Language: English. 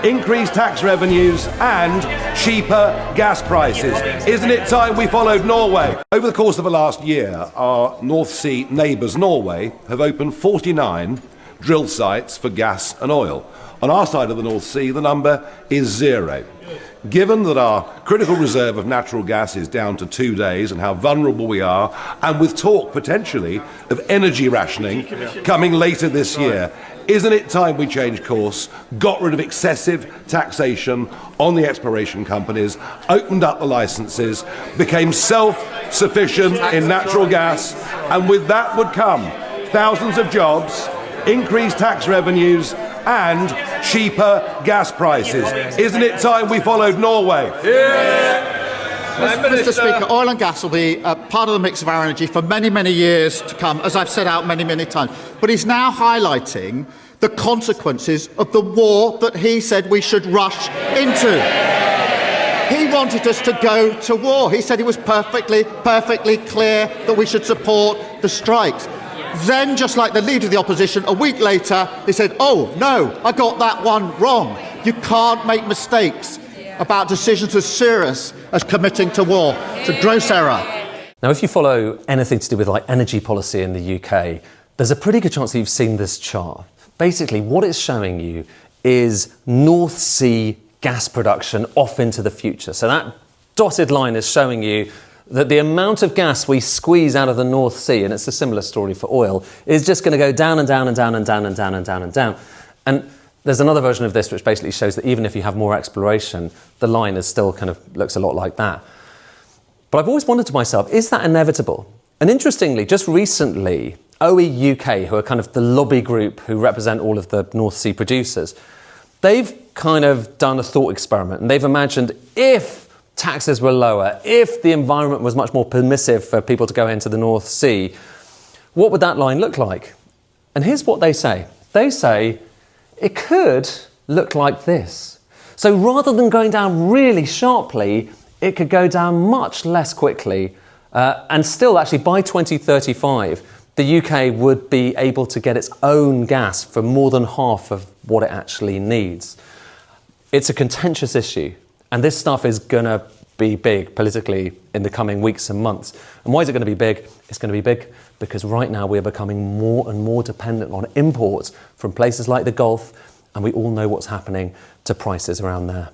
increased tax revenues and cheaper gas prices. Isn't it time we followed Norway? Over the course of the last year, our North Sea neighbours, Norway, have opened 49 drill sites for gas and oil. On our side of the North Sea, the number is 0. Given that our critical reserve of natural gas is down to 2 days and how vulnerable we are, and with talk potentially of energy rationing coming later this year, isn't it time we changed course, got rid of excessive taxation on the exploration companies, opened up the licences, became self-sufficient in natural gas, and with that would come thousands of jobs, increased tax revenues and cheaper gas prices. Isn't it time we followed Norway? Mr. Speaker, oil and gas will be part of the mix of our energy for many, many years to come, as I've set out many, many times. But he's now highlighting the consequences of the war that he said we should rush into. He wanted us to go to war. He said it was perfectly clear that we should support the strikes. Then, just like the Leader of the Opposition, a week later, he said, oh, no, I got that one wrong. You can't make mistakes about decisions as serious as committing to war. It's a gross error. Now, if you follow anything to do with energy policy in the UK, there's a pretty good chance that you've seen this chart. Basically, what it's showing you is North Sea gas production off into the future. So that dotted line is showing you that the amount of gas we squeeze out of the North Sea, and it's a similar story for oil, is just going to go down and down and down and down and down and down and down. And there's another version of this which basically shows that even if you have more exploration, the line is still kind of looks a lot like that. But I've always wondered to myself, is that inevitable? And interestingly, just recently, OE UK, who are kind of the lobby group who represent all of the North Sea producers, they've kind of done a thought experiment, and they've imagined if taxes were lower, if the environment was much more permissive for people to go into the North Sea, what would that line look like? And here's what they say. They say it could look like this. So rather than going down really sharply, it could go down much less quickly. And still, actually, by 2035, the UK would be able to get its own gas for more than half of what it actually needs. It's a contentious issue. And this stuff is going to be big politically in the coming weeks and months. And why is it going to be big? It's going to be big because right now we are becoming more and more dependent on imports from places like the Gulf, and we all know what's happening to prices around there.